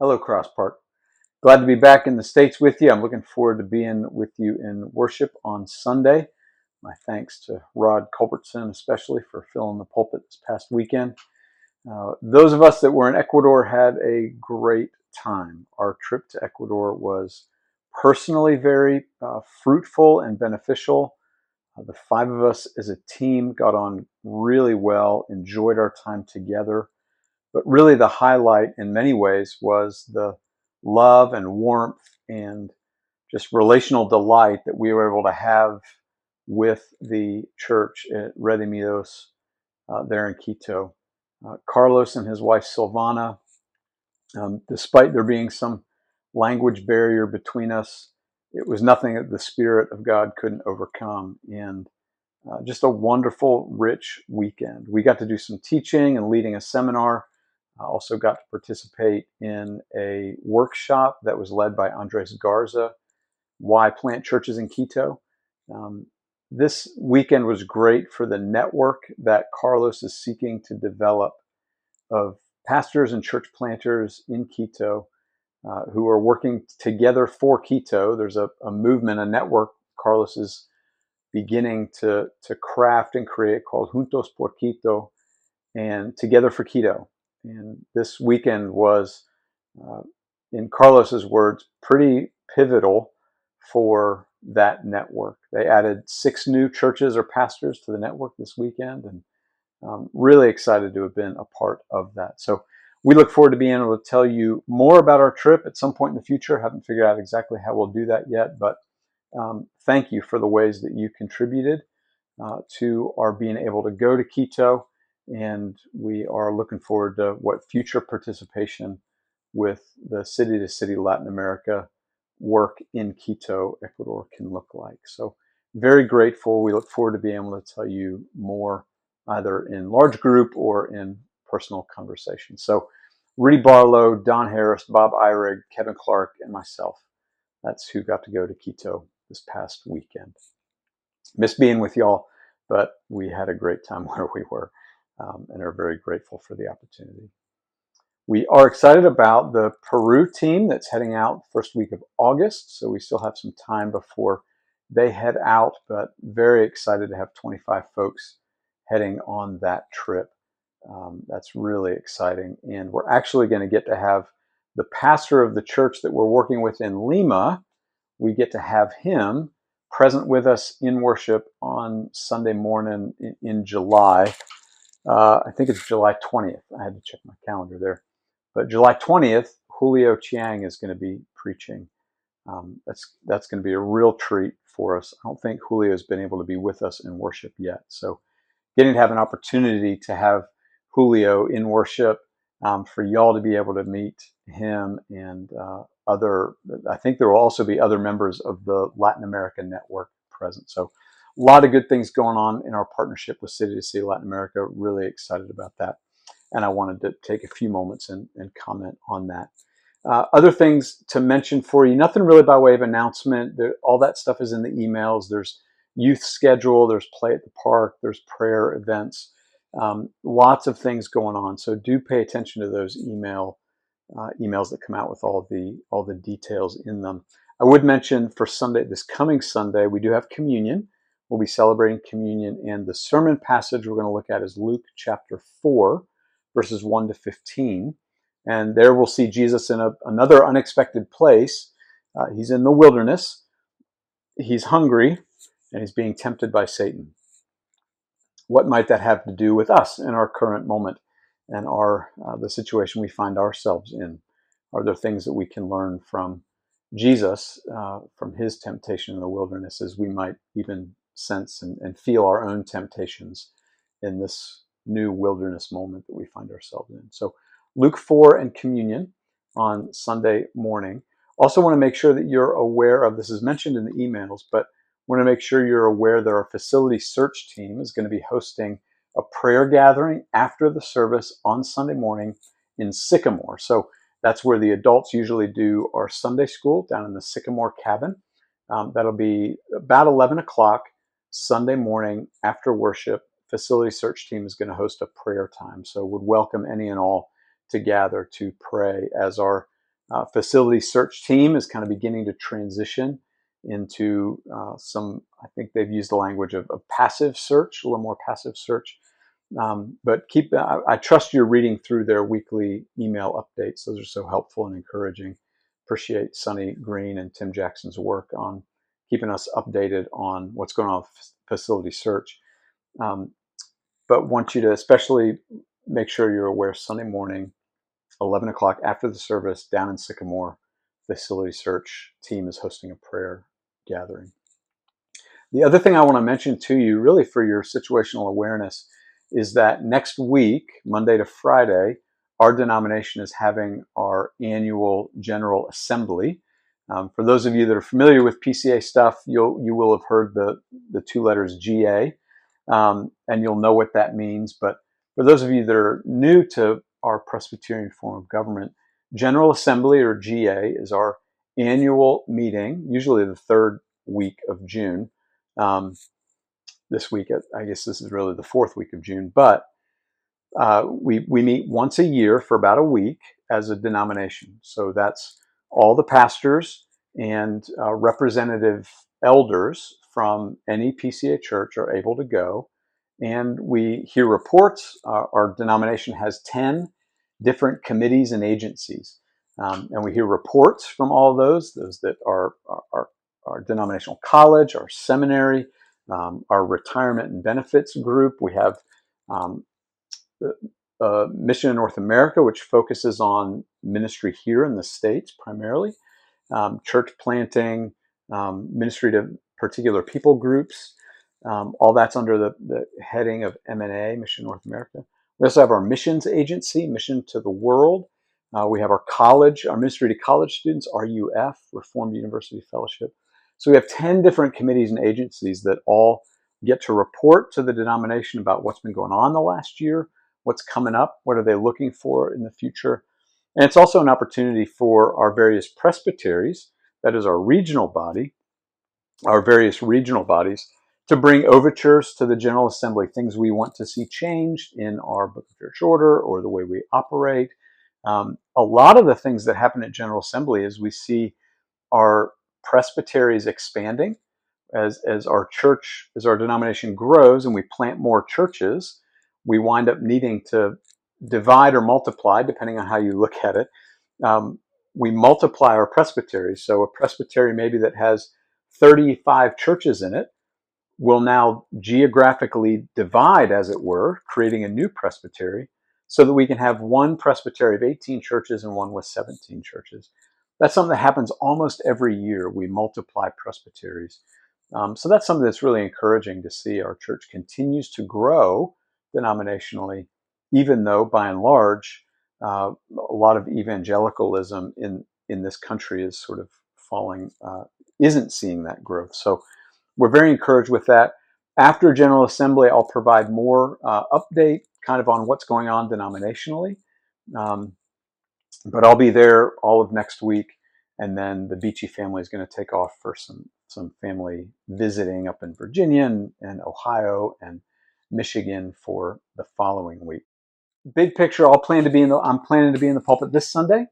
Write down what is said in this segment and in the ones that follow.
Hello, Cross Park. Glad to be back in the States with you. I'm looking forward to being with you in worship on Sunday. My thanks to Rod Culbertson, especially for filling the pulpit this past weekend. Those of us that were in Ecuador had a great time. Our trip to Ecuador was personally very fruitful and beneficial. The five of us as a team got on really well, enjoyed our time together. But really, the highlight in many ways was the love and warmth and just relational delight that we were able to have with the church at Redimidos there in Quito. Carlos and his wife Silvana, despite there being some language barrier between us, it was nothing that the Spirit of God couldn't overcome. And just a wonderful, rich weekend. We got to do some teaching and leading a seminar. I also got to participate in a workshop that was led by Andres Garza, Why Plant Churches in Quito. This weekend was great for the network that Carlos is seeking to develop of pastors and church planters in Quito who are working together for Quito. There's a movement, a network Carlos is beginning to craft and create called Juntos por Quito and Together for Quito. And this weekend was, in Carlos's words, pretty pivotal for that network. They added 6 new churches or pastors to the network this weekend, and really excited to have been a part of that. So we look forward to being able to tell you more about our trip at some point in the future. Haven't figured out exactly how we'll do that yet, but thank you for the ways that you contributed to our being able to go to Quito, and we are looking forward to what future participation with the City to City Latin America work in Quito, Ecuador can look like. So very grateful. We look forward to being able to tell you more either in large group or in personal conversation. So Rudy Barlow, Don Harris, Bob Eyrig, Kevin Clark, and myself. That's who got to go to Quito this past weekend. Miss being with y'all, but we had a great time where we were and are very grateful for the opportunity. We are excited about the Peru team that's heading out first week of August, so we still have some time before they head out, but very excited to have 25 folks heading on that trip. That's really exciting, and we're actually going to get to have the pastor of the church that we're working with in Lima. We get to have him present with us in worship on Sunday morning in July. I think it's July 20th. I had to check my calendar there. But July 20th, Julio Chiang is going to be preaching. That's going to be a real treat for us. I don't think Julio has been able to be with us in worship yet. So getting to have an opportunity to have Julio in worship, for y'all to be able to meet him and I think there will also be other members of the Latin American network present. So a lot of good things going on in our partnership with City to City Latin America. Really excited about that. And I wanted to take a few moments and comment on that. Other things to mention for you, nothing really by way of announcement. All that stuff is in the emails. There's youth schedule, there's play at the park, there's prayer events, lots of things going on. So do pay attention to those emails that come out with all the details in them. I would mention for Sunday, this coming Sunday, we do have communion. We'll be celebrating communion, and the sermon passage we're going to look at is Luke chapter 4, verses 1 to 15. And there we'll see Jesus in another unexpected place. He's in the wilderness. He's hungry, and he's being tempted by Satan. What might that have to do with us in our current moment and the situation we find ourselves in? Are there things that we can learn from Jesus, from his temptation in the wilderness, as we might even sense and feel our own temptations in this new wilderness moment that we find ourselves in? So Luke 4 and communion on Sunday morning. Also want to make sure that you're aware of, this is mentioned in the emails, but want to make sure you're aware that our facility search team is going to be hosting a prayer gathering after the service on Sunday morning in Sycamore. So that's where the adults usually do our Sunday school, down in the Sycamore cabin. That'll be about 11 o'clock Sunday morning after worship. Facility search team is going to host a prayer time. So would welcome any and all to gather to pray as our Facility search team is kind of beginning to transition into I think they've used the language of passive search, a little more passive search. But I trust you're reading through their weekly email updates. Those are so helpful and encouraging. Appreciate Sonny Green and Tim Jackson's work on keeping us updated on what's going on with facility search. But want you to especially make sure you're aware Sunday morning, 11 o'clock after the service down in Sycamore, facility search team is hosting a prayer gathering. The other thing I want to mention to you, really for your situational awareness, is that next week, Monday to Friday, our denomination is having our annual General Assembly. For those of you that are familiar with PCA stuff, you will have heard the two letters GA, and you'll know what that means. But for those of you that are new to our Presbyterian form of government, General Assembly, or GA, is our annual meeting, usually the third week of June. This week, I guess this is really the fourth week of June, but we meet once a year for about a week as a denomination. So that's all the pastors and representative elders from any PCA church are able to go, and we hear reports. Our denomination has 10 different committees and agencies, and we hear reports from all those that are our denominational college, our seminary, our retirement and benefits group. We have Mission in North America, which focuses on ministry here in the States primarily, church planting, ministry to particular people groups. All that's under the heading of M&A, Mission North America. We also have our missions agency, Mission to the World. We have our college, our ministry to college students, RUF, Reformed University Fellowship. So we have 10 different committees and agencies that all get to report to the denomination about what's been going on the last year, what's coming up, what are they looking for in the future. And it's also an opportunity for our various presbyteries, that is our regional body, our various regional bodies, to bring overtures to the General Assembly, things we want to see changed in our Book of Church Order or the way we operate. A lot of the things that happen at General Assembly is we see our presbyteries expanding as our church, as our denomination grows and we plant more churches. We wind up needing to divide or multiply, depending on how you look at it. We multiply our presbyteries. So a presbytery maybe that has 35 churches in it will now geographically divide, as it were, creating a new presbytery so that we can have one presbytery of 18 churches and one with 17 churches. That's something that happens almost every year. We multiply presbyteries. So that's something that's really encouraging to see. Our church continues to grow denominationally, even though by and large, a lot of evangelicalism in this country is sort of falling, isn't seeing that growth. So we're very encouraged with that. After General Assembly, I'll provide more update kind of on what's going on denominationally. But I'll be there all of next week. And then the Beachy family is going to take off for some family visiting up in Virginia and Ohio and Michigan for the following week. Big picture, I'm planning to be in the pulpit this Sunday.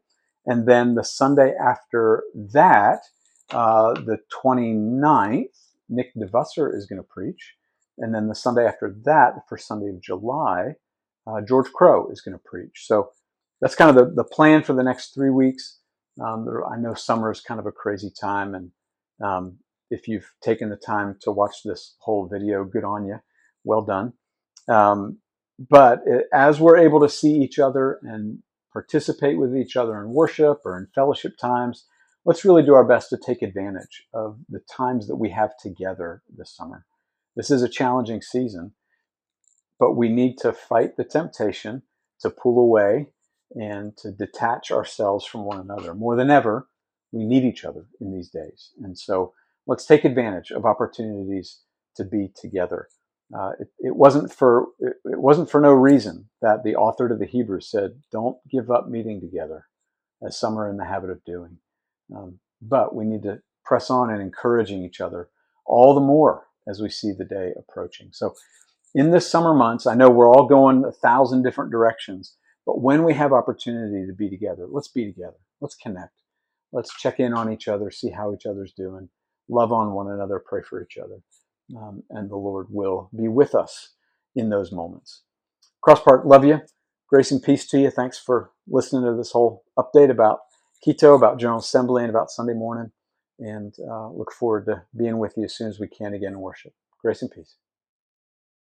And then the Sunday after that, the 29th, Nick DeVusser is going to preach. And then the Sunday after that, the first Sunday of July, George Crow is going to preach. So that's kind of the plan for the next 3 weeks. I know summer is kind of a crazy time. And if you've taken the time to watch this whole video, good on you. Well done. But as we're able to see each other and participate with each other in worship or in fellowship times, let's really do our best to take advantage of the times that we have together this summer. This is a challenging season, but we need to fight the temptation to pull away and to detach ourselves from one another. More than ever, we need each other in these days. And so let's take advantage of opportunities to be together. It wasn't for no reason that the author to the Hebrews said, "Don't give up meeting together, as some are in the habit of doing." But we need to press on and encouraging each other all the more as we see the day approaching. So in this summer months, I know we're all going 1,000 different directions, but when we have opportunity to be together, let's be together. Let's connect. Let's check in on each other, see how each other's doing, love on one another, pray for each other. And the Lord will be with us in those moments. Crosspark, love you. Grace and peace to you. Thanks for listening to this whole update about Quito, about General Assembly, and about Sunday morning. And look forward to being with you as soon as we can again in worship. Grace and peace.